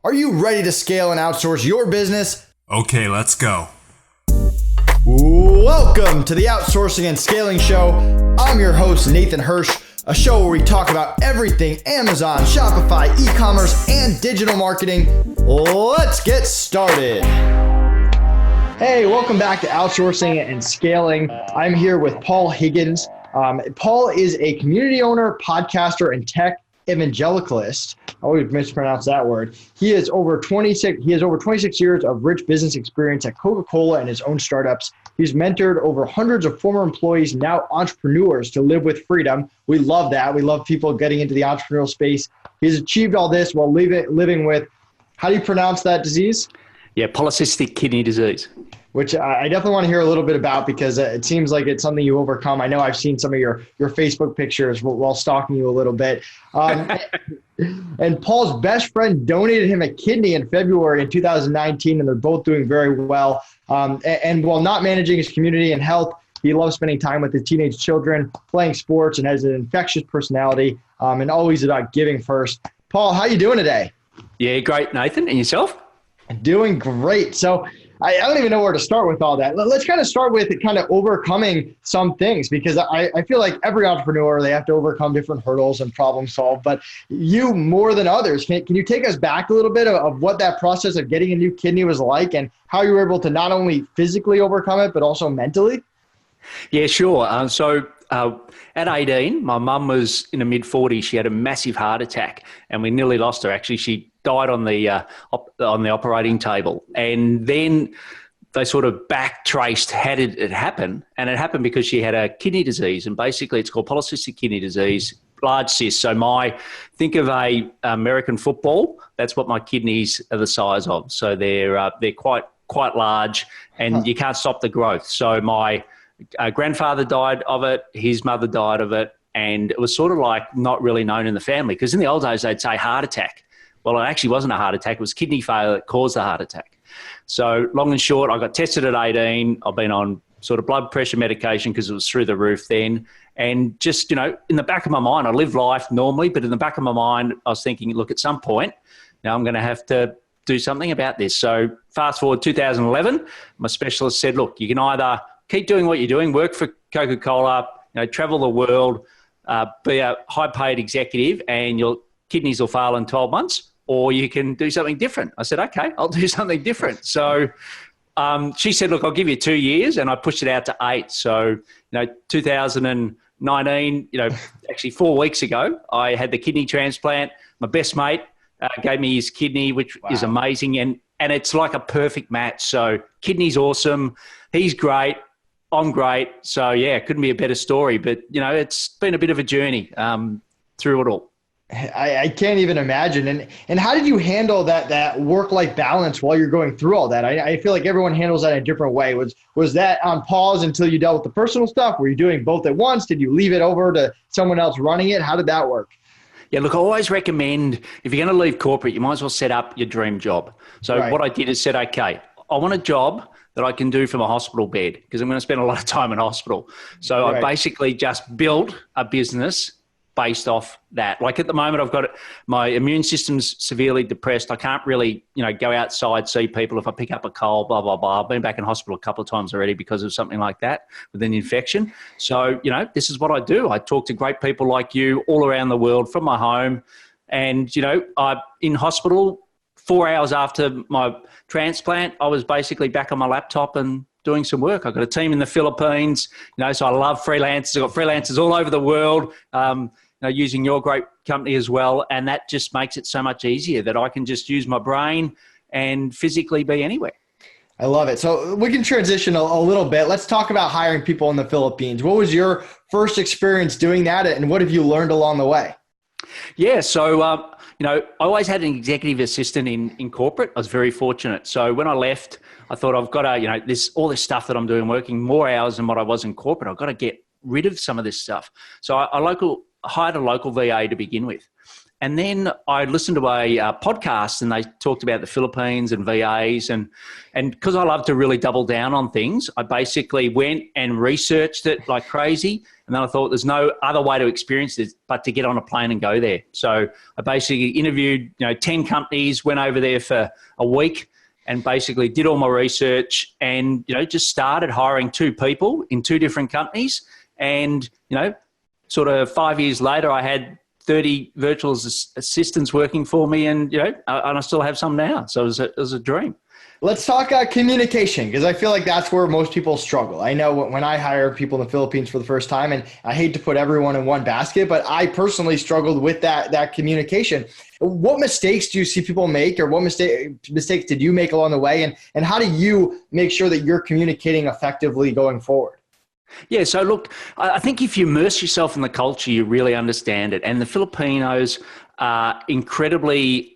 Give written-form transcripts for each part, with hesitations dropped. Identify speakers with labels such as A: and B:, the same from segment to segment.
A: Are you ready to scale and outsource your business?
B: Okay, let's go.
A: Welcome to the Outsourcing and Scaling Show. I'm your host, Nathan Hirsch, a show where we talk about everything Amazon, Shopify, e-commerce, and digital marketing. Let's get started. Hey, welcome back to Outsourcing and Scaling. I'm here with Paul Higgins. Paul is a community owner, podcaster, and tech evangelist. I always mispronounce that word. He has over 26 years of rich business experience at Coca-Cola and his own startups. He's mentored over hundreds of former employees, now entrepreneurs, to live with freedom. We love that. We love people getting into the entrepreneurial space. He's achieved all this while living with, how do you pronounce that disease?
C: Yeah, polycystic kidney disease.
A: Which I definitely want to hear a little bit about because it seems like it's something you overcome. I know I've seen some of your Facebook pictures while stalking you a little bit. And Paul's best friend donated him a kidney in February in 2019, and they're both doing very well. And while not managing his community and health, he loves spending time with his teenage children, playing sports, and has an infectious personality, and always about giving first. Paul, how you doing today?
C: Yeah, great, Nathan. And yourself?
A: Doing great. So I don't even know where to start with all that. Let's kind of start with kind of overcoming some things, because I feel like every entrepreneur, they have to overcome different hurdles and problem solve, but you more than others. Can you take us back a little bit of what that process of getting a new kidney was like and how you were able to not only physically overcome it, but also mentally?
C: Yeah, sure. So at 18, my mum was in the mid-40s. She had a massive heart attack and we nearly lost her. Actually, she died on the operating table. And then they sort of backtraced how did it happen. And it happened because she had a kidney disease. And basically it's called polycystic kidney disease, large cyst. So think of a American football. That's what my kidneys are the size of. So they're quite large and you can't stop the growth. So my grandfather died of it, his mother died of it, and it was sort of like not really known in the family because in the old days they'd say heart attack. Well, it actually wasn't a heart attack, it was kidney failure that caused the heart attack. So long and short, I got tested at 18, I've been on sort of blood pressure medication because it was through the roof then, and just, in the back of my mind, I live life normally, but in the back of my mind, I was thinking, look, at some point, now I'm going to have to do something about this. So fast forward 2011, my specialist said, look, you can either keep doing what you're doing, work for Coca-Cola, travel the world, be a high-paid executive, and your kidneys will fail in 12 months, or you can do something different. I said, okay, I'll do something different. So she said, look, I'll give you 2 years, and I pushed it out to 8. So, 2019, actually 4 weeks ago, I had the kidney transplant. My best mate gave me his kidney, which is amazing, and it's like a perfect match. So kidney's awesome. He's great. I'm great. So yeah, couldn't be a better story, but it's been a bit of a journey through it all.
A: I can't even imagine. And how did you handle that work-life balance while you're going through all that? I feel like everyone handles that in a different way. Was that on pause until you dealt with the personal stuff? Were you doing both at once? Did you leave it over to someone else running it? How did that work?
C: Yeah, look, I always recommend if you're going to leave corporate, you might as well set up your dream job. So What I did is said, okay, I want a job that I can do from a hospital bed because I'm going to spend a lot of time in hospital. So I basically just built a business based off that. Like at the moment, I've got my immune system's severely depressed. I can't really, go outside, see people if I pick up a cold, blah, blah, blah. I've been back in hospital a couple of times already because of something like that with an infection. So, this is what I do. I talk to great people like you all around the world from my home. And, I'm in hospital 4 hours after my transplant, I was basically back on my laptop and doing some work. I've got a team in the Philippines, so I love freelancers. I've got freelancers all over the world, using your great company as well. And that just makes it so much easier that I can just use my brain and physically be anywhere.
A: I love it. So we can transition a little bit. Let's talk about hiring people in the Philippines. What was your first experience doing that, and what have you learned along the way?
C: Yeah, so I always had an executive assistant in corporate. I was very fortunate. So when I left, I thought I've got to, all this stuff that I'm doing, working more hours than what I was in corporate, I've got to get rid of some of this stuff. So I hired a local VA to begin with. And then I listened to a podcast, and they talked about the Philippines and VAs. And because I love to really double down on things, I basically went and researched it like crazy. And then I thought there's no other way to experience this but to get on a plane and go there. So I basically interviewed 10 companies, went over there for a week, and basically did all my research and, just started hiring 2 people in 2 different companies. And, sort of 5 years later, I had 30 virtual assistants working for me, and, and I still have some now. So it was a dream.
A: Let's talk communication, because I feel like that's where most people struggle. I know when I hire people in the Philippines for the first time, and I hate to put everyone in one basket, but I personally struggled with that communication. What mistakes do you see people make, or what mistakes did you make along the way? And how do you make sure that you're communicating effectively going forward?
C: Yeah, so look, I think if you immerse yourself in the culture, you really understand it. And the Filipinos are incredibly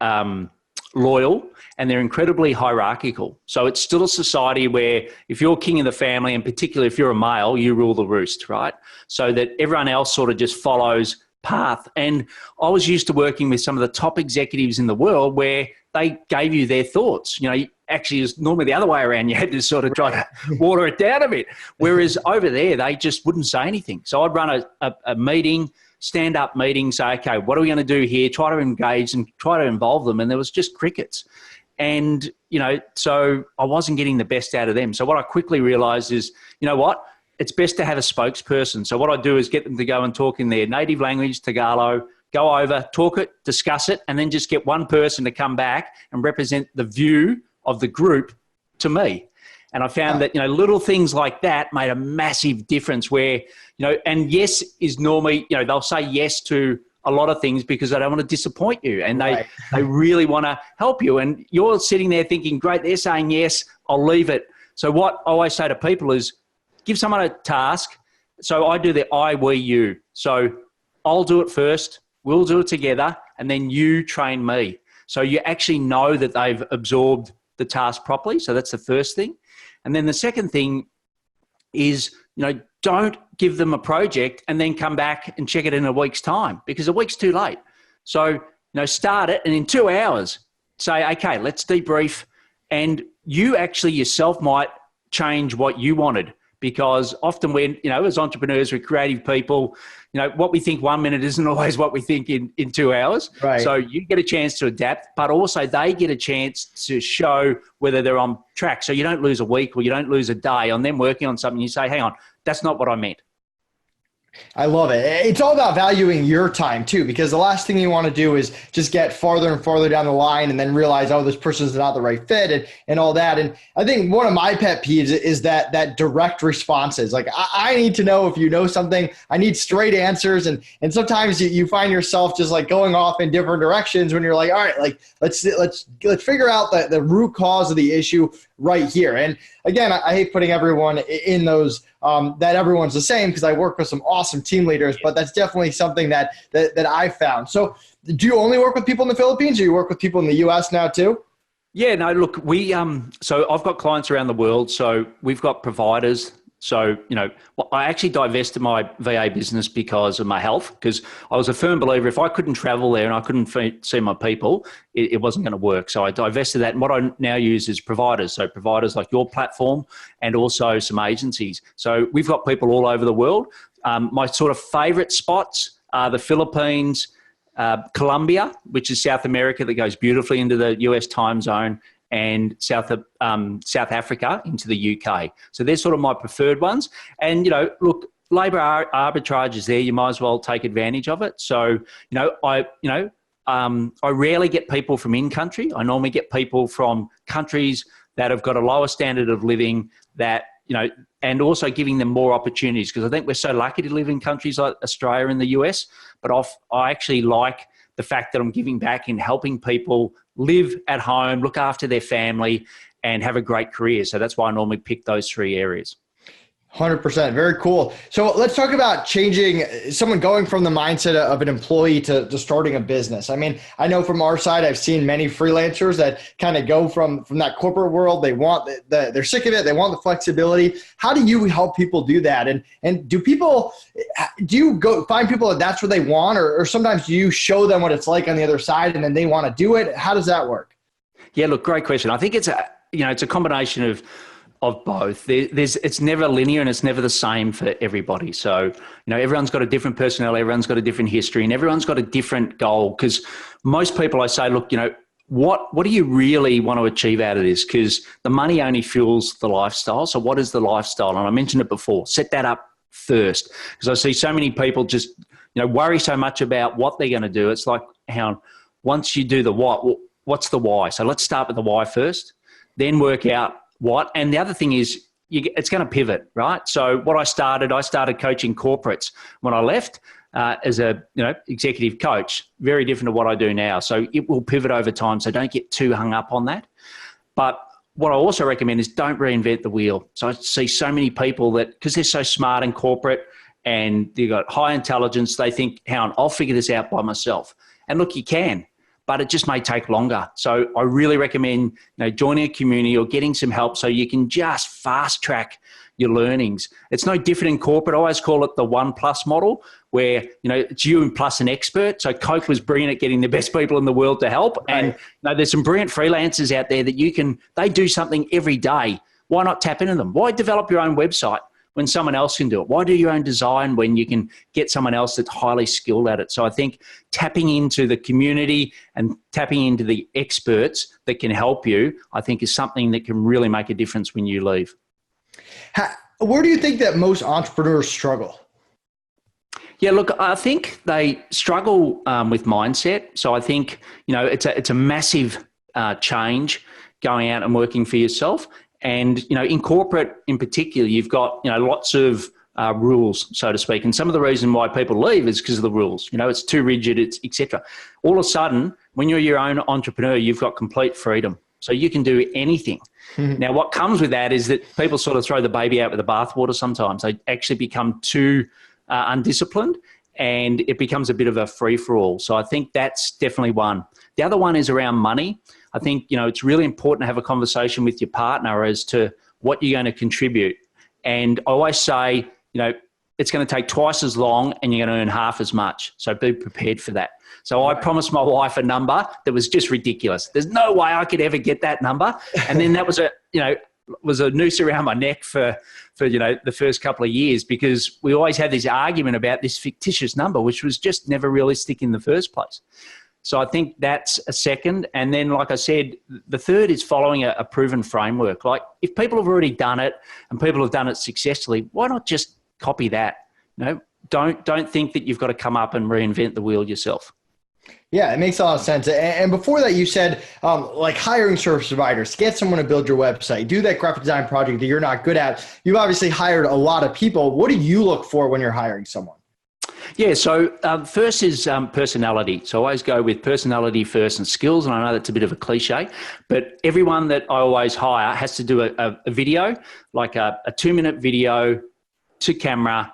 C: loyal, and they're incredibly hierarchical. So it's still a society where if you're king of the family, and particularly if you're a male, you rule the roost, right? So that everyone else sort of just follows path. And I was used to working with some of the top executives in the world where they gave you their thoughts. Actually, it's normally the other way around. You had to sort of try to water it down a bit. Whereas over there, they just wouldn't say anything. So I'd run a meeting, stand-up meeting, say, okay, what are we going to do here? Try to engage and try to involve them. And there was just crickets. And, so I wasn't getting the best out of them. So what I quickly realized is, what? It's best to have a spokesperson. So what I do is get them to go and talk in their native language, Tagalog, go over, talk it, discuss it, and then just get one person to come back and represent the view of the group to me. And I found that, little things like that made a massive difference where, and yes is normally, they'll say yes to a lot of things because they don't want to disappoint you, and they really want to help you. And you're sitting there thinking, great, they're saying yes, I'll leave it. So what I always say to people is give someone a task. So I do the I, we, you. So I'll do it first, we'll do it together, and then you train me. So you actually know that they've absorbed the task properly. So that's the first thing. And then the second thing is, don't give them a project and then come back and check it in a week's time, because a week's too late. So, start it, and in 2 hours say, okay, let's debrief. And you actually yourself might change what you wanted, because often when, as entrepreneurs, we're creative people, what we think 1 minute isn't always what we think in 2 hours.
A: Right.
C: So you get a chance to adapt, but also they get a chance to show whether they're on track. So you don't lose a week or you don't lose a day on them working on something. You say, hang on, that's not what I meant.
A: I love it. It's all about valuing your time too, because the last thing you want to do is just get farther and farther down the line and then realize, oh, this person's not the right fit and all that. And I think one of my pet peeves is that direct responses. Like I need to know if you know something. I need straight answers. And sometimes you find yourself just like going off in different directions when you're like, all right, like let's figure out the root cause of the issue right here. And again, I hate putting everyone in those that everyone's the same, because I work with some awesome team leaders, but that's definitely something that I found. So do you only work with people in the Philippines, or you work with people in the US now too?
C: Yeah, no, look, we, so I've got clients around the world. So we've got providers. So, I actually divested my VA business because of my health, because I was a firm believer if I couldn't travel there and I couldn't see my people, it wasn't going to work. So I divested that. And what I now use is providers. So providers like your platform, and also some agencies. So we've got people all over the world. My sort of favorite spots are the Philippines, Colombia, which is South America that goes beautifully into the US time zone, and South Africa into the UK. So they're sort of my preferred ones. And, look, labour arbitrage is there. You might as well take advantage of it. So, I rarely get people from in-country. I normally get people from countries that have got a lower standard of living, that, and also giving them more opportunities, because I think we're so lucky to live in countries like Australia and the US, but I actually like the fact that I'm giving back in helping people live at home, look after their family, and have a great career. So that's why I normally pick those 3 areas.
A: 100%. Very cool. So let's talk about changing someone going from the mindset of an employee to starting a business. I mean, I know from our side, I've seen many freelancers that kind of go from that corporate world. They want they're sick of it. They want the flexibility. How do you help people do that? And do you go find people that that's what they want, or sometimes do you show them what it's like on the other side and then they want to do it? How does that work?
C: Yeah, look, great question. I think it's a combination of both. It's never linear and it's never the same for everybody. So, everyone's got a different personality, everyone's got a different history, and everyone's got a different goal. Because most people, I say, look, what do you really want to achieve out of this? Because the money only fuels the lifestyle. So what is the lifestyle? And I mentioned it before, set that up first. Because I see so many people just, worry so much about what they're going to do. It's like, once you do the what, what's the why? So let's start with the why first, then work out what. And the other thing is it's going to pivot, right? So what I started coaching corporates when I left as a executive coach, very different to what I do now. So it will pivot over time. So don't get too hung up on that. But what I also recommend is don't reinvent the wheel. So I see so many people that, because they're so smart in corporate and they've got high intelligence, they think, I'll figure this out by myself. And look, you can, but it just may take longer. So I really recommend joining a community or getting some help so you can just fast track your learnings. It's no different in corporate. I always call it the 1+ model, where it's you plus an expert. So Coke was brilliant at getting the best people in the world to help. Right. And there's some brilliant freelancers out there that they do something every day. Why not tap into them? Why develop your own website when someone else can do it? Why do your own design when you can get someone else that's highly skilled at it? So I think tapping into the community and tapping into the experts that can help you, I think, is something that can really make a difference when you leave.
A: Where do you think that most entrepreneurs struggle?
C: Yeah, look, I think they struggle with mindset. So I think, it's a massive change going out and working for yourself. And, in corporate in particular, you've got, lots of rules, so to speak. And some of the reason why people leave is because of the rules. It's too rigid, it's et cetera. All of a sudden, when you're your own entrepreneur, you've got complete freedom. So you can do anything. Mm-hmm. Now, what comes with that is that people sort of throw the baby out with the bathwater sometimes. They actually become too undisciplined and it becomes a bit of a free-for-all. So I think that's definitely one. The other one is around money. I think, it's really important to have a conversation with your partner as to what you're going to contribute. And I always say, it's going to take twice as long and you're going to earn half as much. So be prepared for that. So I promised my wife a number that was just ridiculous. There's no way I could ever get that number. And then that was a noose around my neck for the first couple of years, because we always had this argument about this fictitious number, which was just never realistic in the first place. So I think that's a second. And then, like I said, the third is following a proven framework. Like, if people have already done it and people have done it successfully, why not just copy that? Don't think that you've got to come up and reinvent the wheel yourself.
A: Yeah, it makes a lot of sense. And before that, you said like hiring service providers, get someone to build your website, do that graphic design project that you're not good at. You've obviously hired a lot of people. What do you look for when you're hiring someone?
C: Yeah, so first is personality. So I always go with personality first and skills. And I know that's a bit of a cliche, but everyone that I always hire has to do a video, like a 2-minute video to camera.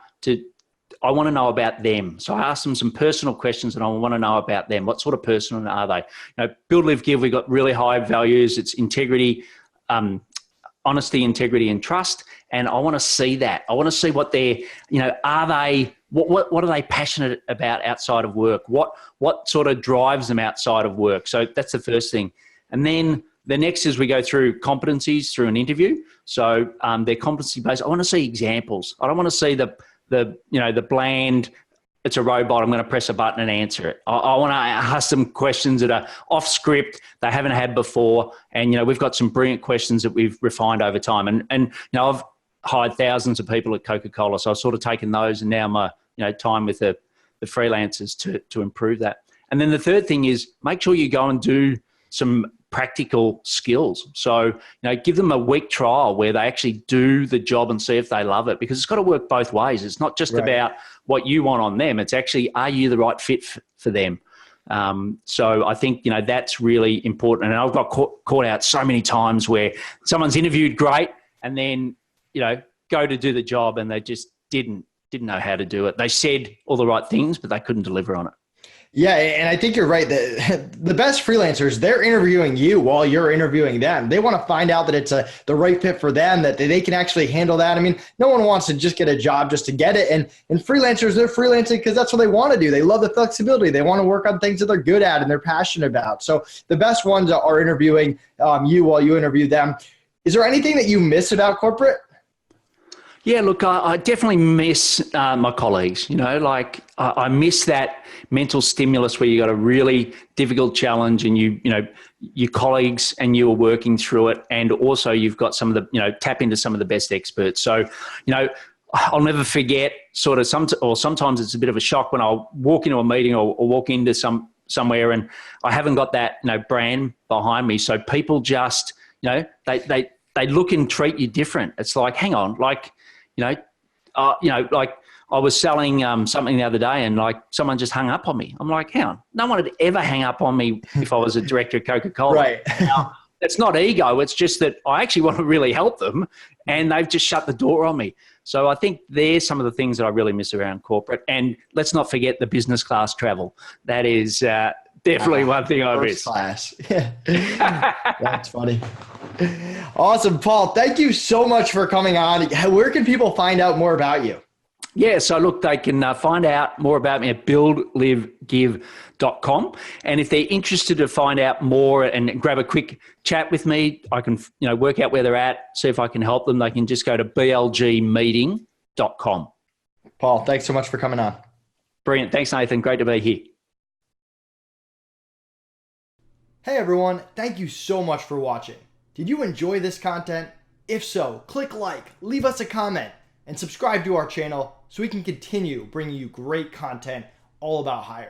C: I want to know about them. So I ask them some personal questions and I want to know about them. What sort of person are they? Build, live, give, we've got really high values. It's integrity, honesty, integrity, and trust. And I want to see that. I want to see what they're, are they, what are they passionate about outside of work? What sort of drives them outside of work? So that's the first thing. And then the next is we go through competencies through an interview. So they're competency based. I want to see examples. I don't want to see the bland, it's a robot, I'm going to press a button and answer it. I want to ask them questions that are off script, they haven't had before. And, we've got some brilliant questions that we've refined over time. And I've hired thousands of people at Coca-Cola. So I've sort of taken those and now my, time with the freelancers to improve that. And then the third thing is make sure you go and do some practical skills. So, give them a week trial where they actually do the job and see if they love it, because it's got to work both ways. It's not just about what you want on them. It's actually, are you the right fit for them? So I think, that's really important. And I've got caught out so many times where someone's interviewed great and then, go to do the job and they just didn't know how to do it. They said all the right things, but they couldn't deliver on it.
A: Yeah, and I think you're right. The best freelancers, they're interviewing you while you're interviewing them. They want to find out that it's the right fit for them, that they can actually handle that. I mean, no one wants to just get a job just to get it. And freelancers, they're freelancing because that's what they want to do. They love the flexibility. They want to work on things that they're good at and they're passionate about. So the best ones are interviewing you while you interview them. Is there anything that you miss about corporate?
C: Yeah, look, I definitely miss my colleagues. Like I miss that mental stimulus where you got a really difficult challenge and your colleagues and you are working through it, and also you've got some of the tap into some of the best experts. So I'll never forget sometimes it's a bit of a shock when I'll walk into a meeting or walk into somewhere and I haven't got that brand behind me. So people just they look and treat you different. It's like, hang on, like. Like I was selling something the other day and like someone just hung up on me. I'm like, hang on, no one would ever hang up on me if I was a director of Coca-Cola.
A: Right.
C: Now, it's not ego. It's just that I actually want to really help them and they've just shut the door on me. So I think there's some of the things that I really miss around corporate. And let's not forget the business class travel. That is definitely one thing I miss.
A: Class. Yeah. That's funny. Awesome, Paul. Thank you so much for coming on. Where can people find out more about you?
C: Yeah, so look, they can find out more about me at buildlivegive.com. And if they're interested to find out more and grab a quick chat with me, I can work out where they're at, see if I can help them. They can just go to blgmeeting.com.
A: Paul, thanks so much for coming on.
C: Brilliant. Thanks, Nathan. Great to be here.
A: Hey, everyone. Thank you so much for watching. Did you enjoy this content? If so, click like, leave us a comment, and subscribe to our channel so we can continue bringing you great content all about hiring.